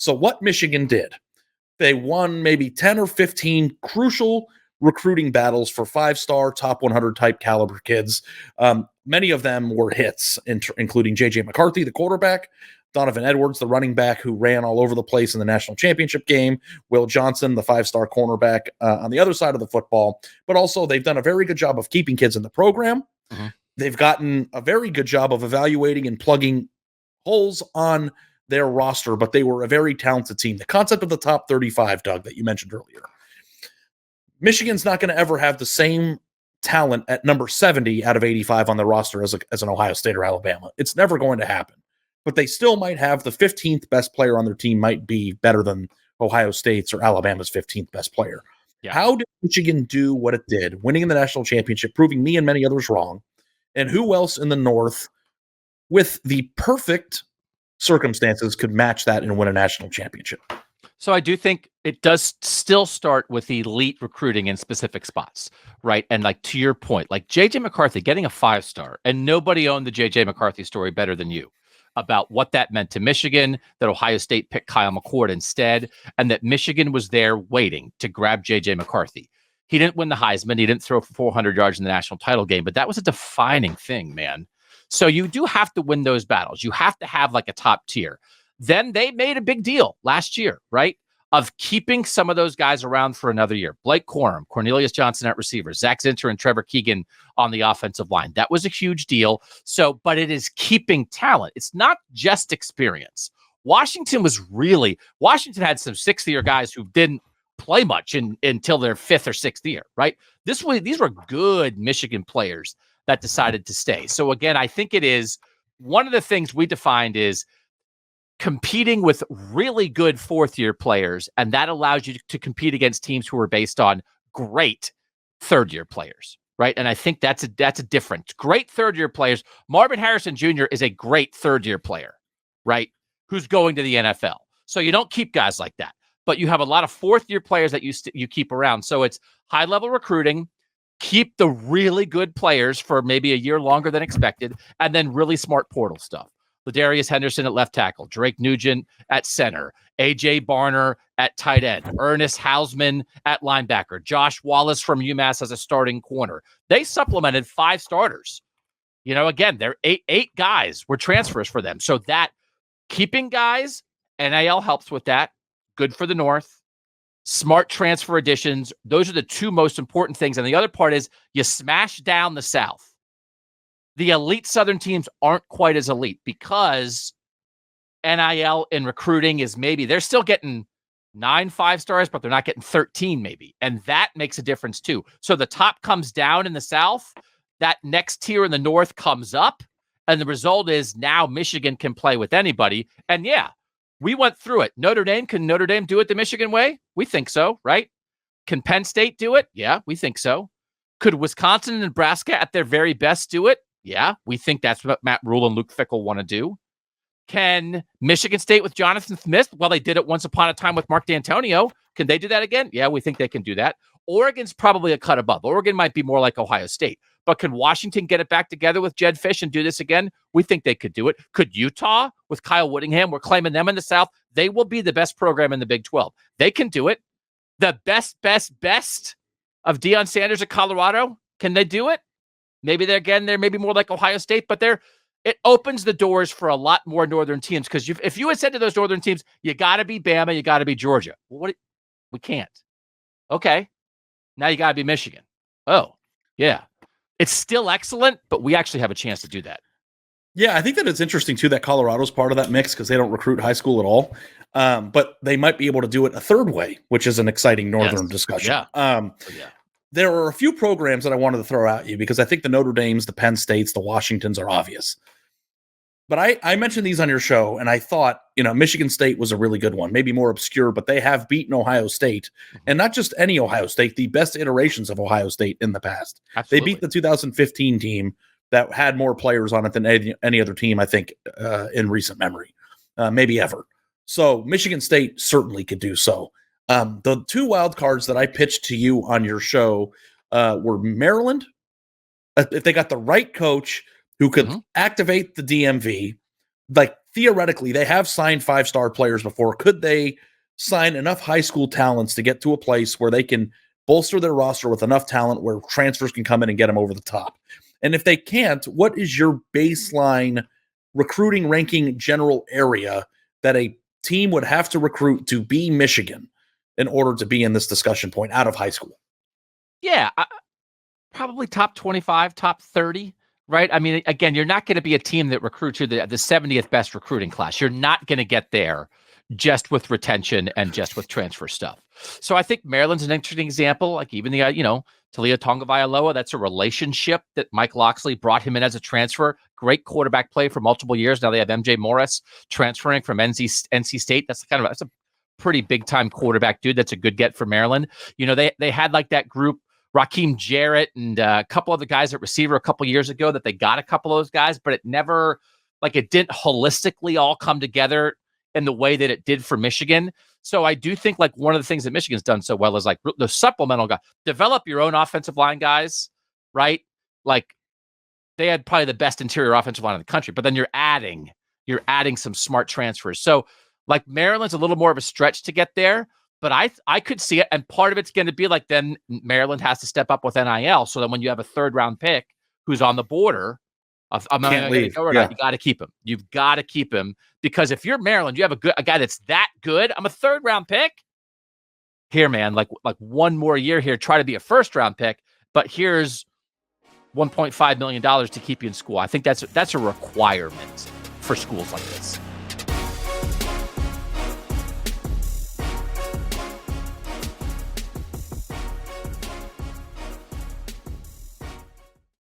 So what Michigan did, they won maybe 10 or 15 crucial recruiting battles for 5-star, top 100 type caliber kids. Many of them were hits, including J.J. McCarthy, the quarterback, Donovan Edwards, the running back who ran all over the place in the national championship game, Will Johnson, the 5-star cornerback on the other side of the football. But also they've done a very good job of keeping kids in the program. Mm-hmm. They've gotten a very good job of evaluating and plugging holes on their roster, but they were a very talented team. The concept of the top 35, Doug, that you mentioned earlier. Michigan's not going to ever have the same talent at number 70 out of 85 on the roster as an Ohio State or Alabama. It's never going to happen. But they still might have the 15th best player on their team might be better than Ohio State's or Alabama's 15th best player. Yeah. How did Michigan do what it did, winning in the national championship, proving me and many others wrong? And who else in the North with the perfect circumstances could match that and win a national championship? So I do think it does still start with elite recruiting in specific spots, right? And like to your point, like J.J. McCarthy getting a 5-star, and nobody owned the J.J. McCarthy story better than you about what that meant to Michigan, that Ohio State picked Kyle McCord instead, and that Michigan was there waiting to grab J.J. McCarthy. He didn't win the Heisman. He didn't throw for 400 yards in the national title game, but that was a defining thing, man. So you do have to win those battles. You have to have like a top tier. Then they made a big deal last year, right, of keeping some of those guys around for another year. Blake Corum, Cornelius Johnson at receiver, Zach Zinter and Trevor Keegan on the offensive line. That was a huge deal. So, but it is keeping talent. It's not just experience. Washington had some sixth-year guys who didn't play much until their fifth or sixth year, right? These were good Michigan players that decided to stay. So again, I think it is one of the things we defined is competing with really good fourth-year players, and that allows you to compete against teams who are based on great third-year players, right? And I think that's a difference. Great third-year players. Marvin Harrison Jr. is a great third-year player, right, who's going to the NFL. So you don't keep guys like that, but you have a lot of fourth-year players that you keep around. So it's high-level recruiting, keep the really good players for maybe a year longer than expected, and then really smart portal stuff. Ladarius Henderson at left tackle, Drake Nugent at center, A.J. Barner at tight end, Ernest Hausman at linebacker, Josh Wallace from UMass as a starting corner. They supplemented 5 starters. You know, again, they're eight guys were transfers for them. So that keeping guys, NIL helps with that. Good for the North. Smart transfer additions. Those are the 2 most important things. And the other part is you smash down the South. The elite Southern teams aren't quite as elite because NIL in recruiting is maybe they're still getting 9 5-stars, but they're not getting 13 maybe. And that makes a difference too. So the top comes down in the South, that next tier in the North comes up. And the result is now Michigan can play with anybody. And yeah, we went through it. Can Notre Dame do it the Michigan way? We think so, right? Can Penn State do it? Yeah, we think so. Could Wisconsin and Nebraska at their very best do it? Yeah, we think that's what Matt Rule and Luke Fickell want to do. Can Michigan State with Jonathan Smith? Well, they did it once upon a time with Mark D'Antonio. Can they do that again? Yeah, we think they can do that. Oregon's probably a cut above. Oregon might be more like Ohio State. But can Washington get it back together with Jed Fish and do this again? We think they could do it. Could Utah with Kyle Whittingham? We're claiming them in the South. They will be the best program in the Big 12. They can do it. The best of Deion Sanders at Colorado. Can they do it? Maybe they're maybe more like Ohio State, but it opens the doors for a lot more Northern teams. Because if you had said to those Northern teams, you got to be Bama, you got to be Georgia. Well, we can't. Okay. Now you got to be Michigan. Oh, yeah. It's still excellent, but we actually have a chance to do that. Yeah, I think that it's interesting, too, that Colorado's part of that mix because they don't recruit high school at all. But they might be able to do it a third way, which is an exciting Northern discussion. Yeah. There are a few programs that I wanted to throw at you because I think the Notre Dames, the Penn States, the Washingtons are obvious. But I mentioned these on your show, and I thought, Michigan State was a really good one, maybe more obscure, but they have beaten Ohio State, and not just any Ohio State, the best iterations of Ohio State in the past. Absolutely. They beat the 2015 team that had more players on it than any other team, I think, in recent memory, maybe ever. So Michigan State certainly could do so. The 2 wild cards that I pitched to you on your show were Maryland. If they got the right coach who could activate the DMV, like theoretically, they have signed 5-star players before. Could they sign enough high school talents to get to a place where they can bolster their roster with enough talent where transfers can come in and get them over the top? And if they can't, what is your baseline recruiting ranking general area that a team would have to recruit to be Michigan in order to be in this discussion point out of high school? Yeah, probably top 25, top 30, right? I mean, again, you're not going to be a team that recruits you the 70th best recruiting class. You're not going to get there just with retention and just with transfer stuff. So I think Maryland's an interesting example. Like even the, Talia Tonga-Vailoa, that's a relationship that Mike Loxley brought him in as a transfer. Great quarterback play for multiple years. Now they have MJ Morris transferring from NC State. That's a pretty big time quarterback dude. That's a good get for Maryland. They had like that group, Raheem Jarrett and a couple other guys at receiver a couple years ago that they got a couple of those guys, but it didn't holistically all come together in the way that it did for Michigan. So I do think like one of the things that Michigan's done so well is like the supplemental guy, develop your own offensive line guys, right? Like they had probably the best interior offensive line in the country, but then you're adding some smart transfers. So like Maryland's a little more of a stretch to get there, but I could see it. And part of it's going to be like, then Maryland has to step up with NIL. So then when you have a 3rd round pick who's on the border, Can't leave. You got to keep him. You've got to keep him because if you're Maryland, you have a guy that's that good. I'm a 3rd round pick. Here, man, like one more year here. Try to be a 1st round pick, but here's $1.5 million to keep you in school. I think that's a requirement for schools like this.